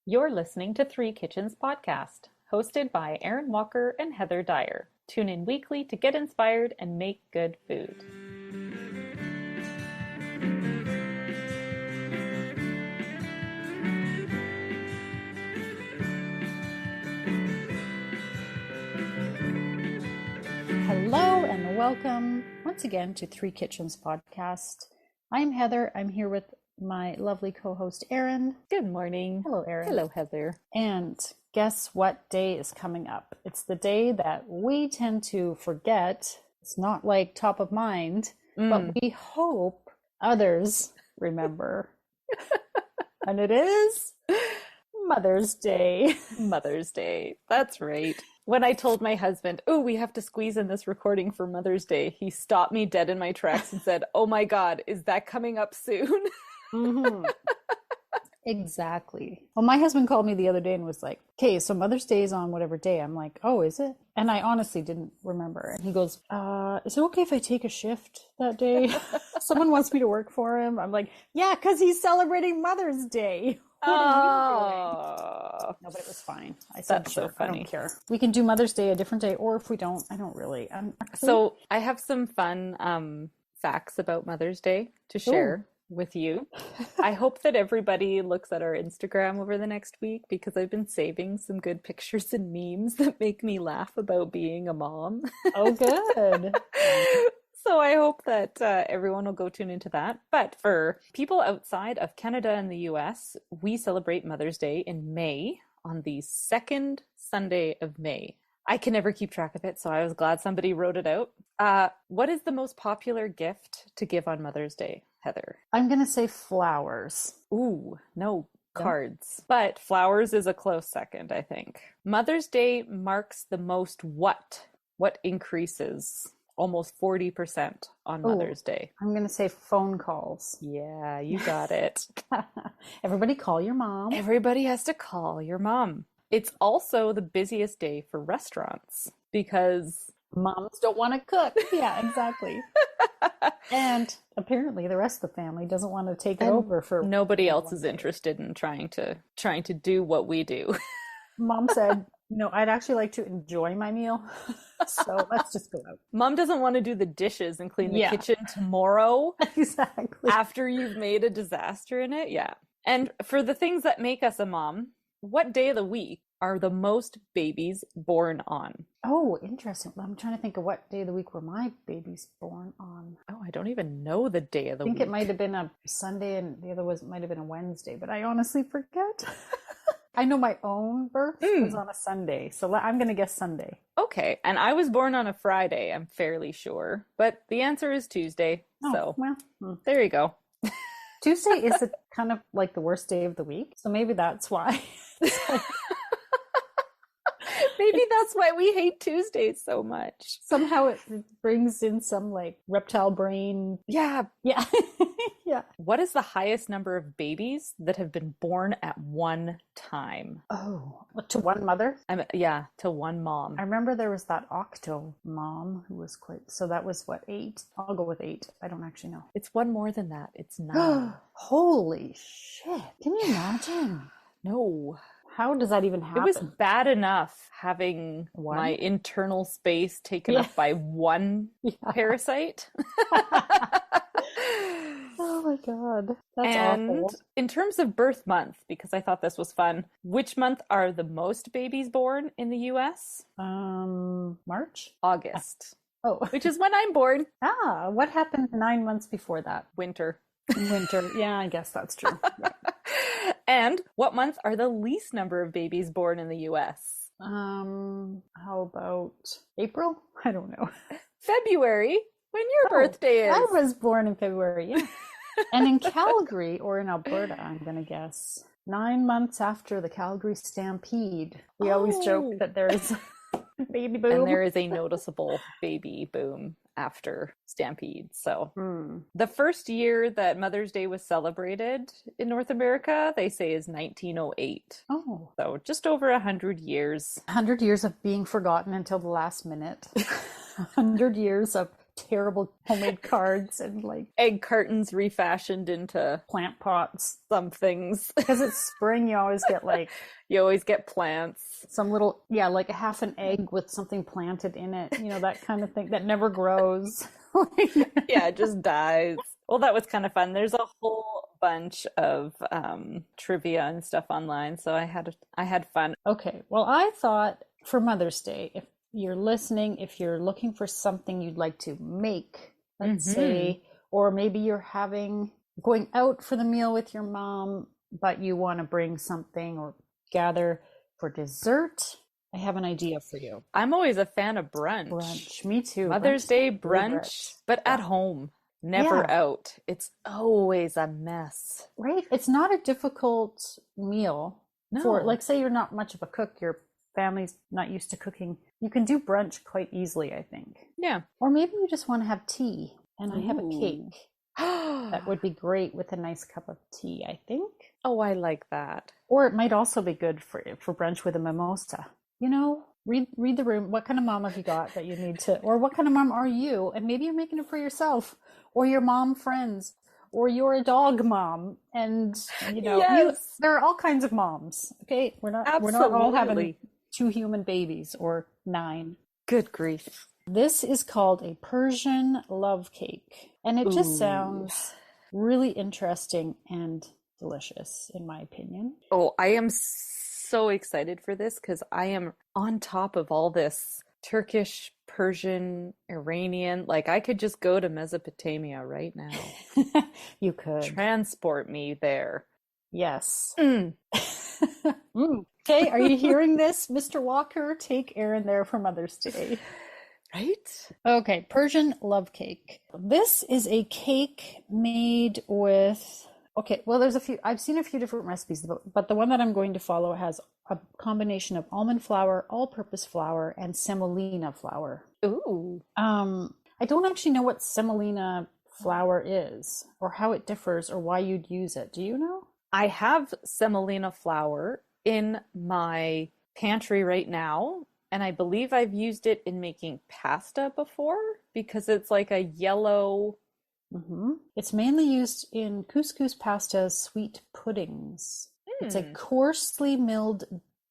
You're listening to Three Kitchens Podcast, hosted by Aaron Walker and Heather Dyer. Tune in weekly to get inspired and make good food. Hello and welcome once again to Three Kitchens Podcast. I'm Heather. I'm here with my lovely co-host Aaron. Good morning. Hello, Aaron. Hello, Heather. And guess what day is coming up? It's the day that we tend to forget. It's not like top of mind, but we hope others remember. And it is Mother's Day. Mother's Day. That's right. When I told my husband, oh, we have to squeeze in this recording for Mother's Day, he stopped me dead in my tracks and said, oh my God, is that coming up soon? Mm-hmm. Exactly. Well, my husband called me the other day and was like, okay, so Mother's Day is on whatever day. I'm like, oh, is it? And I honestly didn't remember. And he goes, is it okay if I take a shift that day? Someone wants me to work for him. I'm like, yeah, because he's celebrating Mother's Day. What are you doing? No, but it was fine. I said, That's sure, so funny. I don't care. We can do Mother's Day a different day, or if we don't, I don't really. So I have some fun facts about Mother's Day to share with you. I hope that everybody looks at our Instagram over the next week because I've been saving some good pictures and memes that make me laugh about being a mom. Oh, good. So I hope that everyone will go tune into that. But for people outside of Canada and the US, we celebrate Mother's Day in May on the second Sunday of May. I can never keep track of it, so I was glad somebody wrote it out. What is the most popular gift to give on Mother's Day, Heather? I'm going to say flowers. Ooh, no, cards. But flowers is a close second, I think. Mother's Day marks the most what? What increases? Almost 40% on Mother's Day. I'm going to say phone calls. Yeah, you got it. Everybody call your mom. Everybody has to call your mom. It's also the busiest day for restaurants because moms don't want to cook. Yeah, exactly. And apparently the rest of the family doesn't want to take it over for nobody else is interested in trying to do what we do. Mom said, no, I'd actually like to enjoy my meal. So let's just go out. Mom doesn't want to do the dishes and clean the kitchen tomorrow. Exactly. After you've made a disaster in it. Yeah. And for the things that make us a mom, what day of the week are the most babies born on? Oh, interesting. I'm trying to think of what day of the week were my babies born on. Oh, I don't even know the day of the week. I think it might have been a Sunday and the other might have been a Wednesday, but I honestly forget. I know my own birth was on a Sunday, so I'm going to guess Sunday. Okay, and I was born on a Friday, I'm fairly sure, but the answer is Tuesday, so there you go. Tuesday is kind of like the worst day of the week, so maybe that's why. Maybe that's why we hate Tuesdays so much. Somehow it brings in some like reptile brain. Yeah. Yeah. Yeah. What is the highest number of babies that have been born at one time? Oh, to one mother? To one mom. I remember there was that octo mom who was so that was what, 8? I'll go with 8. I don't actually know. It's one more than that. It's 9. Holy shit. Can you imagine? No. How does that even happen? It was bad enough having my internal space taken up by one parasite. Oh my God. That's and awful. In terms of birth month, because I thought this was fun, which month are the most babies born in the US? March? August. Oh. Which is when I'm born. What happened 9 months before that? Winter. Yeah, I guess that's true. Yeah. And what month are the least number of babies born in the US? How about April? I don't know. February, when your birthday is. I was born in February, yeah. And in Calgary, or in Alberta, I'm going to guess, 9 months after the Calgary Stampede. We always joke that there's a baby boom. And there is a noticeable baby boom after Stampede. So the first year that Mother's Day was celebrated in North America, they say is 1908. Oh. So just over 100 years. 100 years of being forgotten until the last minute. 100 years of terrible homemade cards and like Egg cartons refashioned into plant pots. some things. Because it's spring, you always get like You always get plants. some little, yeah, like a half an egg with something planted in it, you know, that kind of thing that never grows. Yeah, it just dies. Well, that was kind of fun. There's a whole bunch of trivia and stuff online, so I had fun. Okay, well, I thought for Mother's Day, if you're listening, if you're looking for something you'd like to make, let's say, or maybe you're going out for the meal with your mom, but you want to bring something or gather for dessert, I have an idea for you. I'm always a fan of brunch. Brunch, me too. Mother's Brunch Day is my favorite. brunch, but at home, never Yeah. out. It's always a mess. Right? It's not a difficult meal for, No. like, say you're not much of a cook, your family's not used to cooking. You can do brunch quite easily, I think. Yeah. Or maybe you just want to have tea, and I have a Ooh. cake. That would be great with a nice cup of tea, I think. Oh, I like that. Or it might also be good for brunch with a mimosa. You know, read the room. What kind of mom have you got that you need to, or what kind of mom are you? And maybe you're making it for yourself, or your mom friends, or you're a dog mom, and you know, Yes. there are all kinds of moms. Okay, we're not all having Absolutely. 2 human babies or 9. Good grief. This is called a Persian love cake, and it just Ooh. sounds really interesting and delicious, in my opinion. Oh, I am so excited for this because I am on top of all this Turkish, Persian, Iranian. Like I could just go to Mesopotamia right now. You could. Transport me there. Yes. Mm. Okay, are you hearing this, Mr. Walker? Take Erin there for Mother's Day. Right? Okay, Persian love cake. This is a cake made with, okay, well, I've seen a few different recipes, but the one that I'm going to follow has a combination of almond flour, all-purpose flour, and semolina flour. Ooh. I don't actually know what semolina flour is, or how it differs, or why you'd use it. Do you know? I have semolina flour in my pantry right now, and I believe I've used it in making pasta before because it's like a yellow. It's mainly used in couscous pastas, sweet puddings. It's a coarsely milled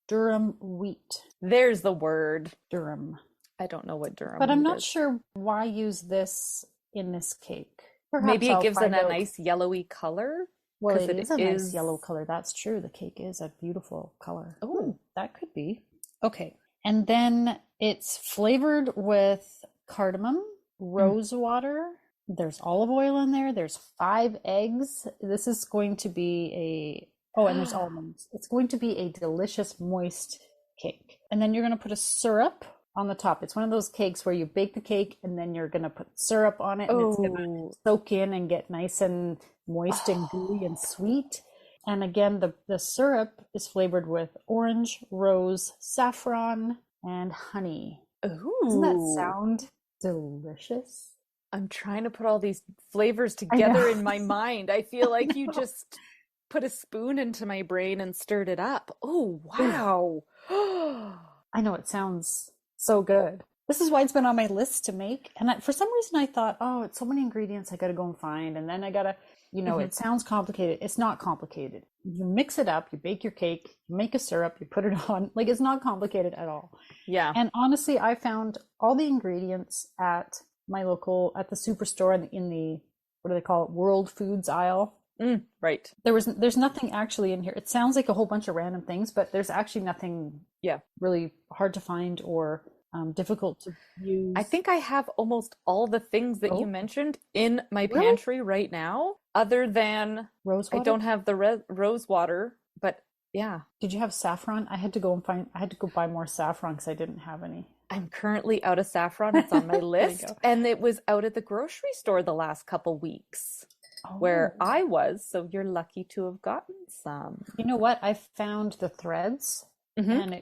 durum wheat. There's the word. Durum. I don't know what durum But I'm wheat not is. sure why use this in this cake. Perhaps Maybe it I'll gives it find a out. nice yellowy color. Well, 'cause it is a nice yellow color. That's true. The cake is a beautiful color. Oh. That could be. Okay. And then it's flavored with cardamom, rose water. There's olive oil in there. There's 5 eggs. This is going to be and there's almonds. It's going to be a delicious, moist cake. And then you're going to put a syrup on the top. It's one of those cakes where you bake the cake and then you're going to put syrup on it and it's going to soak in and get nice and moist and gooey and sweet. And again, the syrup is flavored with orange, rose, saffron, and honey. Ooh. Doesn't that sound delicious? I'm trying to put all these flavors together in my mind. I feel like you just put a spoon into my brain and stirred it up. Oh, wow. I know, it sounds so good. This is why it's been on my list to make. And for some reason I thought, oh, it's so many ingredients I got to go and find. And then I got to, it sounds complicated. It's not complicated. You mix it up, you bake your cake, you make a syrup, you put it on. Like, it's not complicated at all. Yeah. And honestly, I found all the ingredients at my local, at the superstore in the, what do they call it? World Foods aisle. Right. There's nothing actually in here. It sounds like a whole bunch of random things, but there's actually nothing really hard to find or difficult to use. I think I have almost all the things that you mentioned in my pantry right now, other than rose water? I don't have the rose water, but yeah. Did you have saffron? I had to go buy more saffron because I didn't have any. I'm currently out of saffron. It's on my list. And it was out at the grocery store the last couple weeks where I was. So you're lucky to have gotten some. You know what? I found the threads and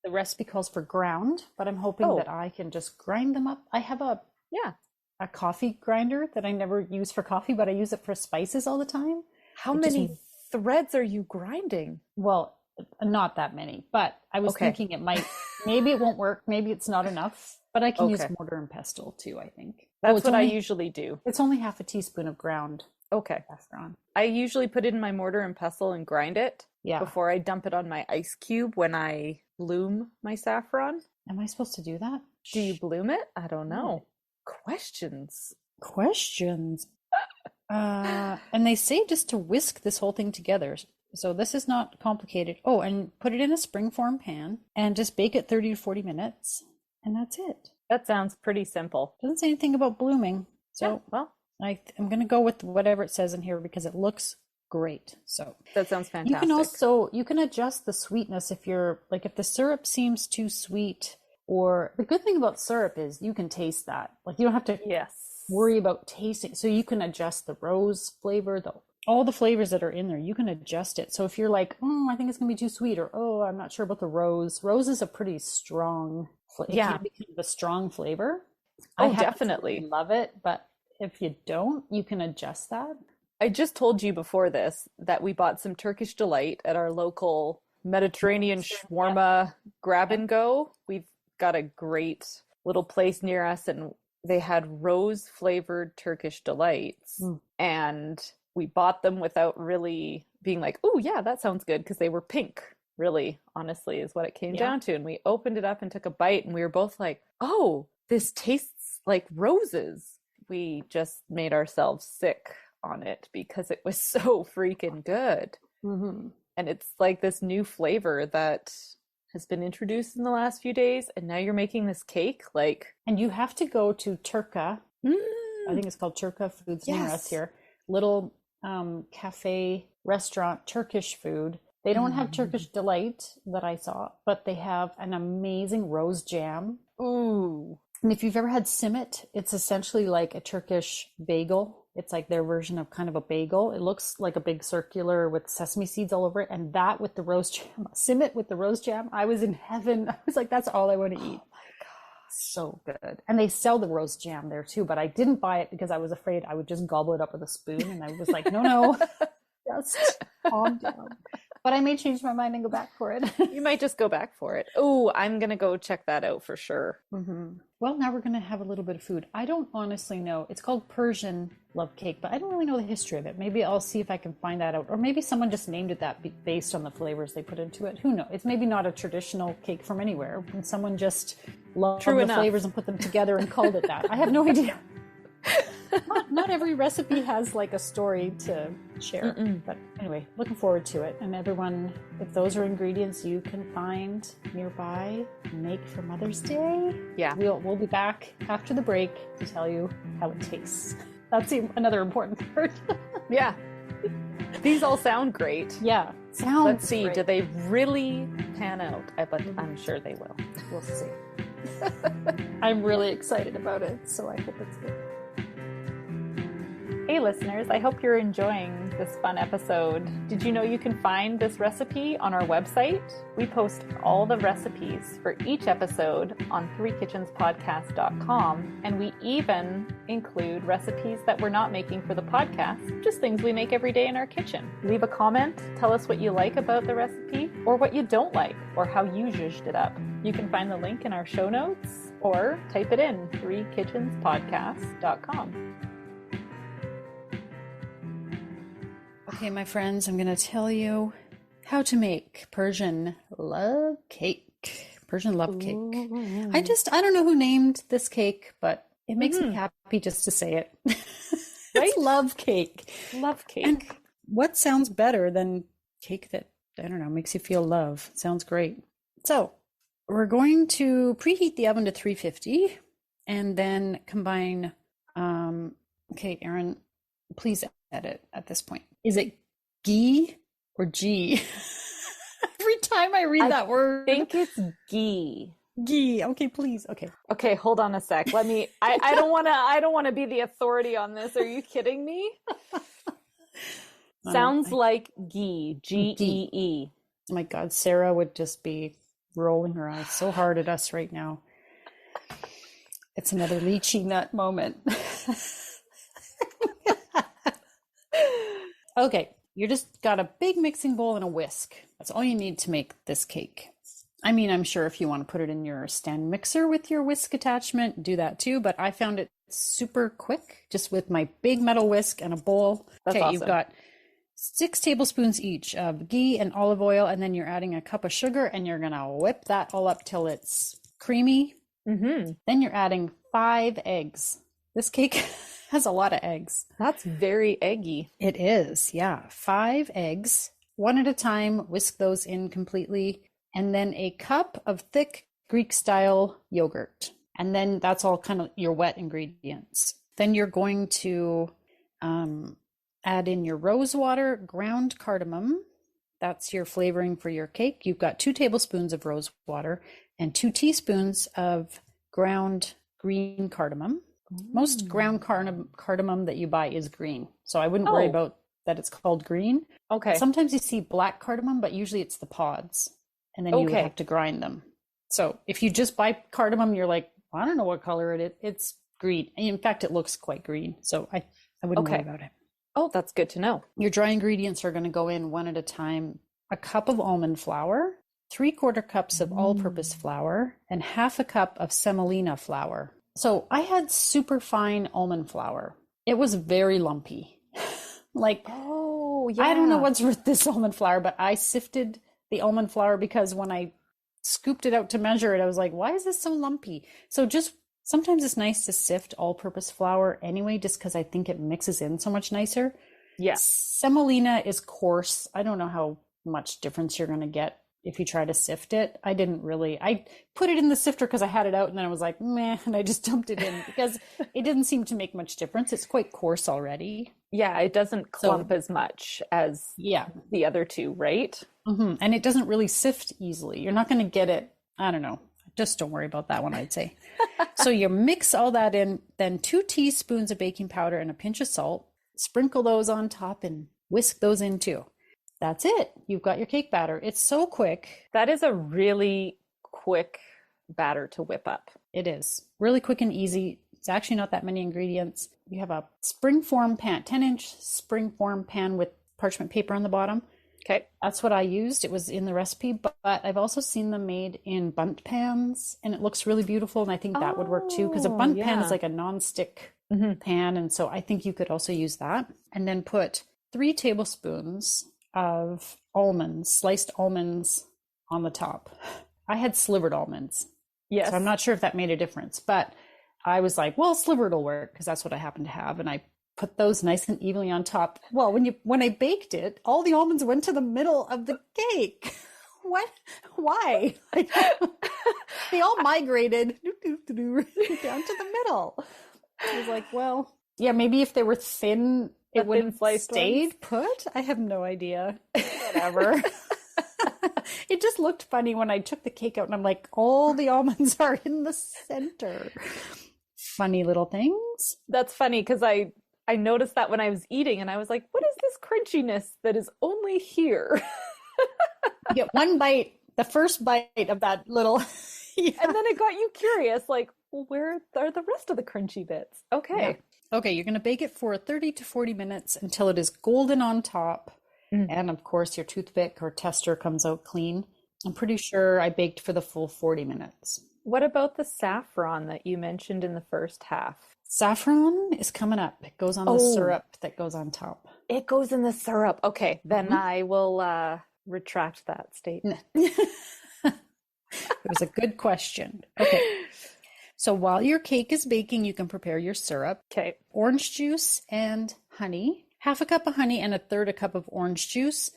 the recipe calls for ground, but I'm hoping that I can just grind them up. I have a coffee grinder that I never use for coffee, but I use it for spices all the time. How many threads are you grinding? Well, not that many, but I was thinking maybe it won't work. Maybe it's not enough, but I can use mortar and pestle too, I think. Oh, That's what I usually do. it's only half a teaspoon of ground Okay. saffron. I usually put it in my mortar and pestle and grind it Yeah. before I dump it on my ice cube when I bloom my saffron. Am I supposed to do that? Do you bloom it? I don't Yeah. know. Questions. Questions. And they say just to whisk this whole thing together. So this is not complicated. Oh, and put it in a springform pan and just bake it 30 to 40 minutes. And that's it. That sounds pretty simple. Doesn't say anything about blooming. So Yeah, well, I'm going to go with whatever it says in here because it looks great. So that sounds fantastic. you can adjust the sweetness if if the syrup seems too sweet, or the good thing about syrup is you can taste that. Like you don't have to worry about tasting. So you can adjust the rose flavor, all the flavors that are in there, you can adjust it. So if you're like, I think it's going to be too sweet, or, oh, I'm not sure about the rose. Rose is a pretty strong flavor. It can be kind of a strong flavor. Oh, definitely. Love it. But if you don't, you can adjust that. I just told you before this that we bought some Turkish Delight at our local Mediterranean shawarma grab and go. We've got a great little place near us, and they had rose flavored Turkish Delights. And we bought them without really being like, oh yeah, that sounds good, because they were pink, really, honestly, is what it came down to. And we opened it up and took a bite, and we were both like, oh, this tastes like roses. We just made ourselves sick on it because it was so freaking good. And it's like this new flavor that has been introduced in the last few days, and now you're making this cake. And you have to go to Turka. I think it's called Turka Foods near us here. Little cafe restaurant, Turkish food. They don't have Turkish Delight that I saw, but they have an amazing rose jam. Ooh. And if you've ever had simit, it's essentially like a Turkish bagel. It's like their version of kind of a bagel. It looks like a big circular with sesame seeds all over it. And that with the rose jam, simit with the rose jam, I was in heaven. I was like, that's all I want to eat. Oh my God. So good. And they sell the rose jam there too, but I didn't buy it because I was afraid I would just gobble it up with a spoon. And I was like, no, just calm down. But I may change my mind and go back for it. You might just go back for it. Oh, I'm going to go check that out for sure. Well, now we're going to have a little bit of food. I don't honestly know. It's called Persian Love Cake, but I don't really know the history of it. Maybe I'll see if I can find that out. Or maybe someone just named it that based on the flavors they put into it. Who knows? It's maybe not a traditional cake from anywhere. And someone just loved the flavors and put them together and called it that. I have no idea. Not every recipe has like a story to share. But anyway, looking forward to it. And everyone, if those are ingredients you can find nearby, make for Mother's Day. Yeah. We'll be back after the break to tell you how it tastes. That's another important part. Yeah. These all sound great. Yeah. Sounds Let's see. great. Do they really pan out? But I'm sure they will. We'll see. I'm really excited about it, so I hope it's good. Hey listeners, I hope you're enjoying this fun episode. Did you know you can find this recipe on our website? We post all the recipes for each episode on threekitchenspodcast.com, and we even include recipes that we're not making for the podcast, just things we make every day in our kitchen. Leave a comment, tell us what you like about the recipe, or what you don't like, or how you zhuzhed it up. You can find the link in our show notes, or type it in, threekitchenspodcast.com. Okay, my friends, I'm going to tell you how to make Persian Love Cake. Persian Love Cake. I don't know who named this cake, but it makes me happy just to say it. Right? It's Love Cake. Love cake. And what sounds better than cake that, I don't know, makes you feel love? Sounds great. So we're going to preheat the oven to 350 and then combine, okay, Erin, please edit at this point. Is it ghee or G? Every time I read that word. I think it's ghee. Ghee. Okay, please. Okay. Okay, hold on a sec. Let me I don't want to be the authority on this. Are you kidding me? Sounds like ghee. G-E-E. Oh my God, Sarah would just be rolling her eyes so hard at us right now. It's another lychee nut moment. Okay, you just got a big mixing bowl and a whisk. That's all you need to make this cake. I mean, I'm sure if you want to put it in your stand mixer with your whisk attachment, do that too. But I found it super quick just with my big metal whisk and a bowl. That's Okay, you've awesome. got 6 tablespoons each of ghee and olive oil, and then you're adding a cup of sugar, and you're gonna whip that all up till it's creamy. Mm-hmm. Then you're adding 5 eggs. This cake has a lot of eggs. That's very eggy. It is, yeah. 5 eggs, one at a time, whisk those in completely. And then a cup of thick Greek style yogurt. And then that's all kind of your wet ingredients. Then you're going to add in your rose water, ground cardamom. That's your flavoring for your cake. You've got 2 tablespoons of rose water and 2 teaspoons of ground green cardamom. Most ground cardamom that you buy is green. So I wouldn't worry about that it's called green. Okay. Sometimes you see black cardamom, but usually it's the pods. And then you would have to grind them. So if you just buy cardamom, you're like, I don't know what color it is. It's green. In fact, it looks quite green. So I wouldn't worry about it. Oh, that's good to know. Your dry ingredients are going to go in one at a time. A cup of almond flour, 3/4 cups of all-purpose flour, and 1/2 cup of semolina flour. So I had super fine almond flour. It was very lumpy. Like, oh, yeah. I don't know what's with this almond flour, but I sifted the almond flour because when I scooped it out to measure it, I was like, why is this so lumpy? So just sometimes it's nice to sift all-purpose flour anyway, just because I think it mixes in so much nicer. Yeah. Semolina is coarse. I don't know how much difference you're going to get if you try to sift it. I put it in the sifter because I had it out and then I was like, meh, and I just dumped it in because it didn't seem to make much difference. It's quite coarse already. Yeah, it doesn't clump as much as the other two, right? Mm-hmm. And it doesn't really sift easily. You're not going to get it. I don't know. Just don't worry about that one, I'd say. So you mix all that in, then 2 teaspoons of baking powder and a pinch of salt. Sprinkle those on top and whisk those in too. That's it. You've got your cake batter. It's so quick. That is a really quick batter to whip up. It is really quick and easy. It's actually not that many ingredients. You have a springform pan, 10-inch springform pan with parchment paper on the bottom. Okay. That's what I used. It was in the recipe, but I've also seen them made in bundt pans and it looks really beautiful. And I think that would work too, because a bundt pan is like a non-stick pan. And so I think you could also use that. And then put 3 tablespoons of almonds, sliced almonds on the top. I had slivered almonds. Yes. So I'm not sure if that made a difference, but I was like, well, slivered will work because that's what I happen to have. And I put those nice and evenly on top. Well, when I baked it, all the almonds went to the middle of the cake. What? Why? Like, they all migrated down to the middle. I was like, well, yeah, maybe if they were thin, it wouldn't stayed put. I have no idea. Whatever. It just looked funny when I took the cake out and I'm like, all the almonds are in the center. Funny little things. That's funny because I noticed that when I was eating and I was like, what is this crunchiness that is only here? You get one bite, the first bite of that little. And then it got you curious, like, well, where are the rest of the crunchy bits? Okay. Yeah. Okay, you're going to bake it for 30 to 40 minutes until it is golden on top. And of course, your toothpick or tester comes out clean. I'm pretty sure I baked for the full 40 minutes. What about the saffron that you mentioned in the first half? Saffron is coming up. It goes on the syrup that goes on top. It goes in the syrup. Okay, then I will retract that statement. It was a good question. Okay. So while your cake is baking, you can prepare your syrup. Okay. Orange juice and honey. 1/2 cup of honey and 1/3 cup of orange juice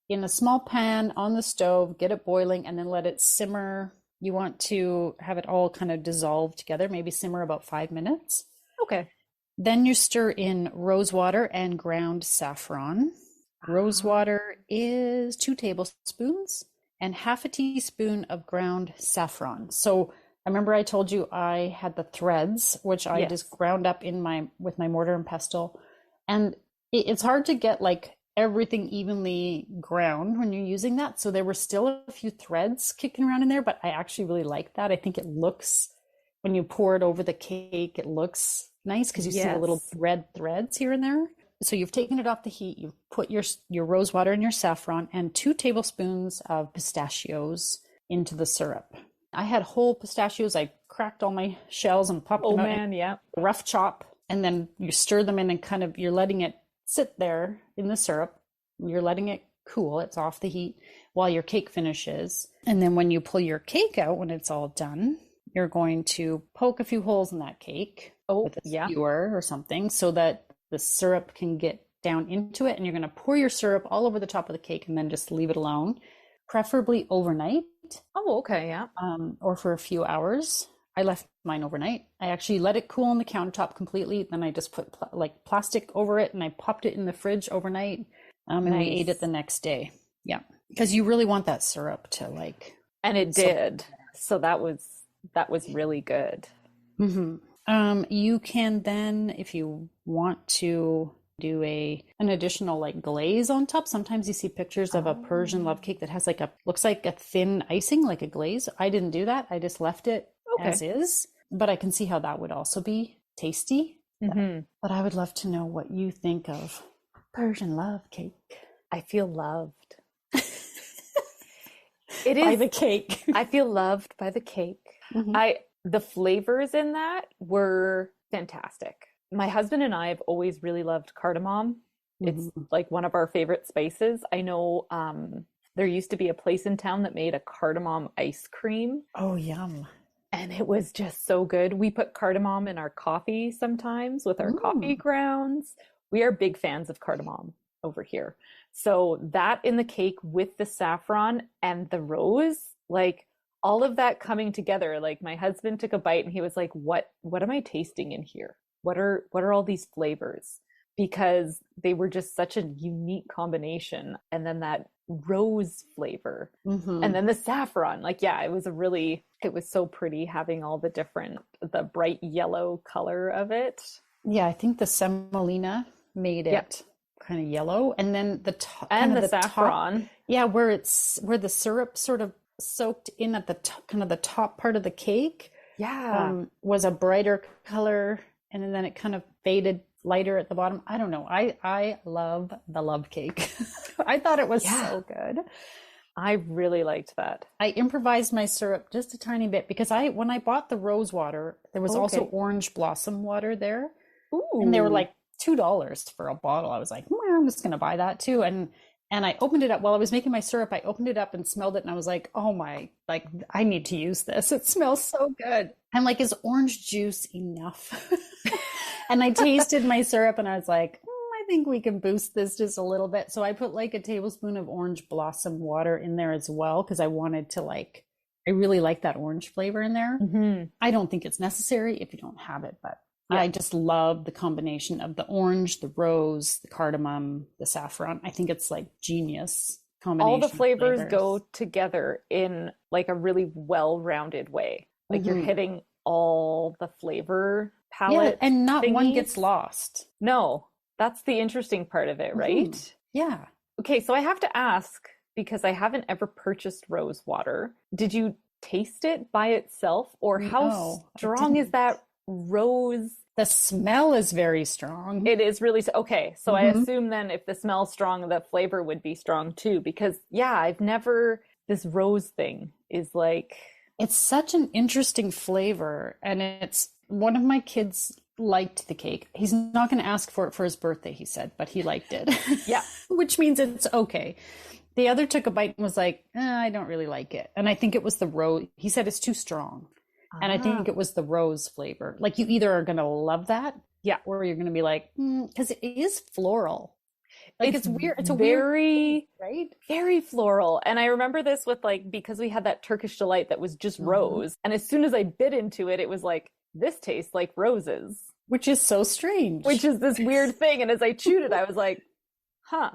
in a small pan on the stove. Get it boiling and then let it simmer. You want to have it all kind of dissolve together, maybe simmer about 5 minutes. Okay. Then you stir in rose water and ground saffron. Rose water is 2 tablespoons and 1/2 teaspoon of ground saffron. So I remember I told you I had the threads, which I just ground up with my mortar and pestle. And it's hard to get like everything evenly ground when you're using that. So there were still a few threads kicking around in there, but I actually really like that. I think it looks, when you pour it over the cake, it looks nice because you see the little red threads here and there. So you've taken it off the heat, you've put your rose water and your saffron and 2 tablespoons of pistachios. into the syrup. I had whole pistachios. I cracked all my shells and popped Oh them out man, yeah. in a rough chop. And then you stir them in and kind of, you're letting it sit there in the syrup. You're letting it cool. It's off the heat while your cake finishes. And then when you pull your cake out, when it's all done, you're going to poke a few holes in that cake with a skewer or something so that the syrup can get down into it. And you're going to pour your syrup all over the top of the cake and then just leave it alone, preferably overnight. Oh, okay, yeah. Or for a few hours. I left mine overnight. I actually let it cool on the countertop completely. Then I just put plastic over it and I popped it in the fridge overnight. And we ate it the next day. Yeah. Because you really want that syrup to like. And it did. So that was really good. Mm-hmm. You can then, if you want to do an additional like glaze on top. Sometimes you see pictures of a Persian love cake that has looks like a thin icing, like a glaze. I didn't do that. I just left it as is, but I can see how that would also be tasty. Mm-hmm. But I would love to know what you think of Persian love cake. I feel loved. It is by the cake. I feel loved by the cake. Mm-hmm. The flavors in that were fantastic. My husband and I have always really loved cardamom. It's like one of our favorite spices. I know there used to be a place in town that made a cardamom ice cream. Oh, yum. And it was just so good. We put cardamom in our coffee sometimes with our coffee grounds. We are big fans of cardamom over here. So that in the cake with the saffron and the rose, like all of that coming together, like my husband took a bite and he was like, what am I tasting in here? What are all these flavors? Because they were just such a unique combination. And then that rose flavor and then the saffron, it was so pretty having all the bright yellow color of it. Yeah, I think the semolina made it kind of yellow. And then the top and the saffron. Top, yeah, where the syrup sort of soaked in at the top, kind of the top part of the cake. Yeah. Was a brighter color. And then it kind of faded lighter at the bottom. I don't know. I love the love cake. I thought it was so good. I really liked that. I improvised my syrup just a tiny bit because when I bought the rose water, there was also orange blossom water there. Ooh. And they were like $2 for a bottle. I was like, I'm just going to buy that too. And I opened it up while I was making my syrup. I opened it up and smelled it and I was like, I need to use this. It smells so good. I'm like, is orange juice enough? And I tasted my syrup and I was like, I think we can boost this just a little bit. So I put like a tablespoon of orange blossom water in there as well because I wanted to I really like that orange flavor in there. Mm-hmm. I don't think it's necessary if you don't have it, but I just love the combination of the orange, the rose, the cardamom, the saffron. I think it's like genius combination. All the flavors go together in like a really well-rounded way. Like you're hitting all the flavor palette. And not one gets lost. No, that's the interesting part of it, right? Yeah. Okay, so I have to ask, because I haven't ever purchased rose water. Did you taste it by itself, or how strong is that rose? The smell is very strong. It is really okay. So I assume then if the smell's strong, the flavor would be strong too. Because this rose thing is like, it's such an interesting flavor, and it's one of my kids liked the cake. He's not going to ask for it for his birthday, he said, but he liked it. Yeah. Which means it's okay. The other took a bite and was like, I don't really like it. And I think it was the rose. He said it's too strong. And I think it was the rose flavor. Like you either are going to love that, or you're going to be like, because it is floral. Like it's weird. It's very, right? Very floral. And I remember this with because we had that Turkish delight that was just rose. And as soon as I bit into it, it was like, this tastes like roses. Which is so strange. Which is this weird thing. And as I chewed it, I was like, huh.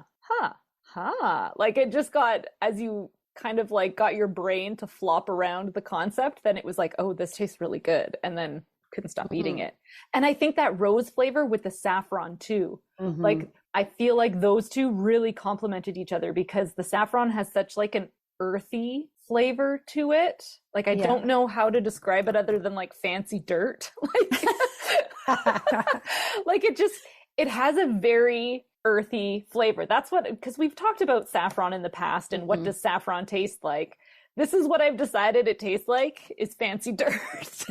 Like it just got, as you kind of got your brain to flop around the concept, then it was like, oh, this tastes really good. And then couldn't stop eating it. And I think that rose flavor with the saffron too, I feel like those two really complemented each other because the saffron has such an earthy flavor to it. I don't know how to describe it other than fancy dirt. It has a very earthy flavor. That's because we've talked about saffron in the past and what does saffron taste like. This is what I've decided it tastes like, is fancy dirt.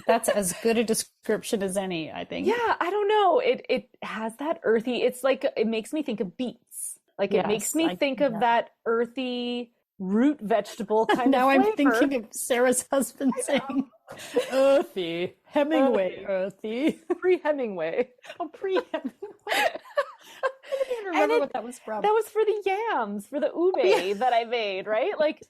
That's as good a description as any, I think. Yeah, I don't know. It has that earthy, it's like, it makes me think of beets. Like it makes Yes, me think of that earthy root vegetable kind now of flavor. I'm thinking of Sarah's husband saying, earthy, Hemingway, earthy. Pre-Hemingway. Oh, pre-Hemingway. I don't even remember what that was from. That was for the yams, for the ube that I made, right? Like,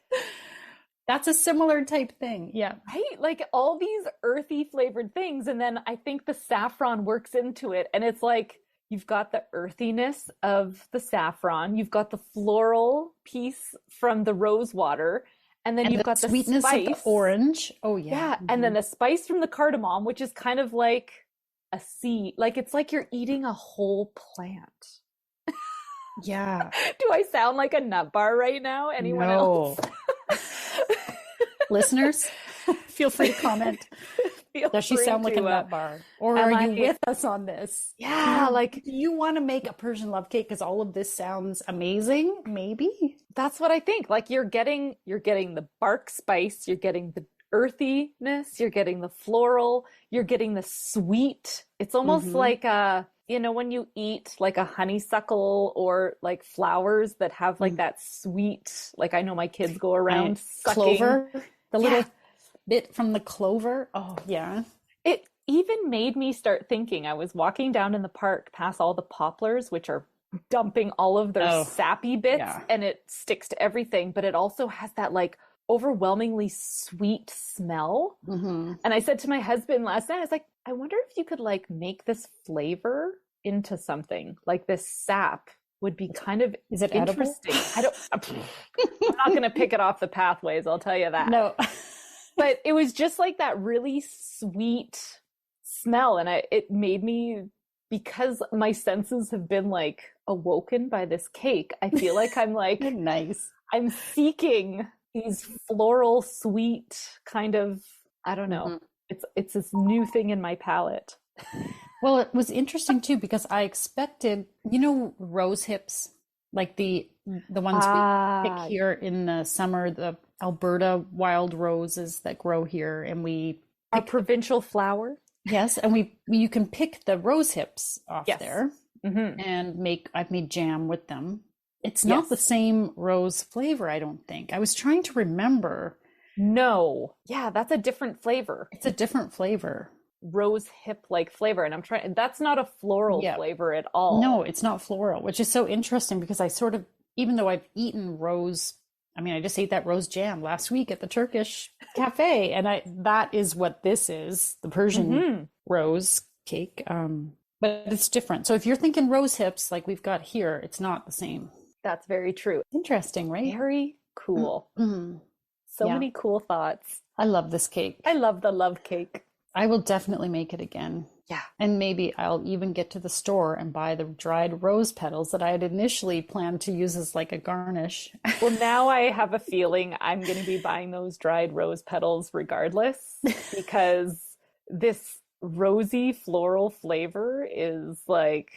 that's a similar type thing. Yeah. right? Like all these earthy flavored things. And then I think the saffron works into it. And it's like, you've got the earthiness of the saffron, you've got the floral piece from the rose water, and then you've got the sweetness spice of the orange. Oh yeah. Yeah. And then the spice from the cardamom, which is kind of like a seed. Like it's like you're eating a whole plant. Yeah. Do I sound like a nut bar right now? Anyone else? Listeners, feel free to comment. Does she sound like a nut bar? Or are you with us on this? Yeah, like, do you want to make a Persian love cake because all of this sounds amazing? Maybe. That's what I think. Like you're getting the bark spice, you're getting the earthiness, you're getting the floral, you're getting the sweet. It's almost like when you eat like a honeysuckle or like flowers that have like that sweet, like I know my kids go around sucking. Clover, the little bit from the clover. Oh yeah. It even made me start thinking. I was walking down in the park past all the poplars, which are dumping all of their sappy bits, and it sticks to everything, but it also has that like overwhelmingly sweet smell. And I said to my husband last night, I was like, I wonder if you could like make this flavor into something. Like this sap would be kind of interesting. I'm not going to pick it off the pathways, I'll tell you that. No. But it was just like that really sweet smell. And it made me, because my senses have been like awoken by this cake, I feel like I'm like, nice. I'm seeking these floral, sweet kind of, I don't know. It's this new thing in my palate. Well, it was interesting too, because I expected, rose hips, like the ones we pick here in the summer, the Alberta wild roses that grow here, and we a provincial flower. Yes, and you can pick the rose hips off there and I've made jam with them. It's not the same rose flavor, I don't think. I was trying to remember. No. Yeah, that's a different flavor. It's a different flavor. Rose hip like flavor. And that's not a floral flavor at all. No, it's not floral, which is so interesting because I sort of, even though I've eaten rose, I just ate that rose jam last week at the Turkish cafe, and that is what this is, the Persian rose cake. But it's different. So if you're thinking rose hips like we've got here, it's not the same. That's very true. Interesting, right? Very cool. So many cool thoughts. I love this cake. I love the love cake. I will definitely make it again. Yeah. And maybe I'll even get to the store and buy the dried rose petals that I had initially planned to use as like a garnish. Well, now I have a feeling I'm going to be buying those dried rose petals regardless, because this rosy floral flavor is like,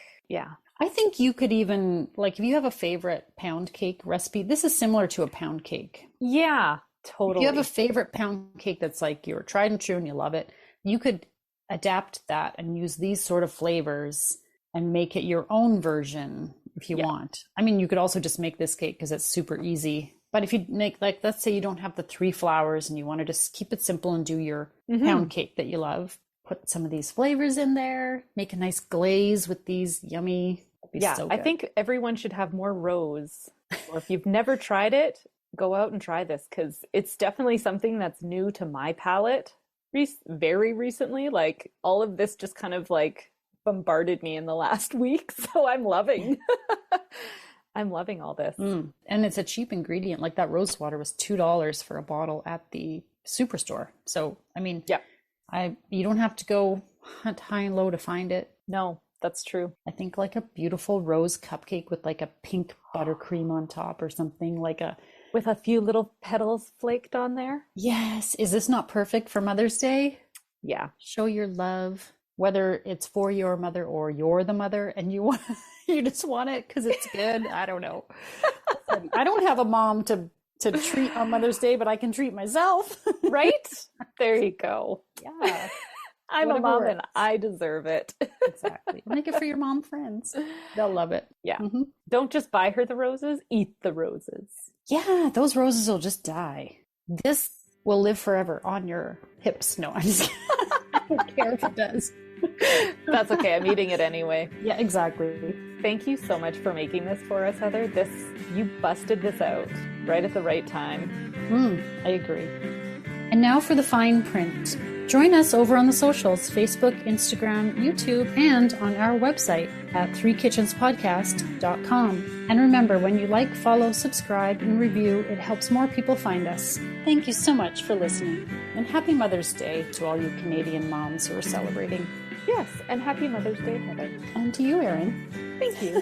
I think you could even, like, if you have a favorite pound cake recipe, this is similar to a pound cake. Yeah, totally. If you have a favorite pound cake that's like your tried and true and you love it, you could adapt that and use these sort of flavors and make it your own version if you want. You could also just make this cake because it's super easy. But if you make, like, let's say you don't have the 3 flours and you want to just keep it simple and do your pound cake that you love, put some of these flavors in there, make a nice glaze with these yummy. So I think everyone should have more rose. Or if you've never tried it, go out and try this, because it's definitely something that's new to my palate very recently. Like all of this just kind of like bombarded me in the last week. So I'm loving all this. And it's a cheap ingredient. Like that rose water was $2 for a bottle at the superstore. So, you don't have to go hunt high and low to find it. No, that's true. I think like a beautiful rose cupcake with like a pink buttercream on top or something, with a few little petals flaked on there. Yes. Is this not perfect for Mother's Day? Yeah. Show your love, whether it's for your mother or you're the mother and you just want it because it's good. I don't know. I don't have a mom to to treat on Mother's Day, but I can treat myself. Right? There you go. Yeah. I'm a Whatever mom works. and I deserve it. Exactly. Make it for your mom friends. They'll love it. Yeah. Mm-hmm. Don't just buy her the roses, eat the roses. Yeah, those roses will just die. This will live forever on your hips. No, I'm just kidding. I don't care if it does. That's okay. I'm eating it anyway. Yeah, exactly. Thank you so much for making this for us, Heather. You busted this out right at the right time. I agree. And now for the fine print. Join us over on the socials, Facebook, Instagram, YouTube, and on our website at threekitchenspodcast.com. And remember, when you like, follow, subscribe, and review, it helps more people find us. Thank you so much for listening. And happy Mother's Day to all you Canadian moms who are celebrating. Yes, and happy Mother's Day, Heather. And to you, Erin. Thank you.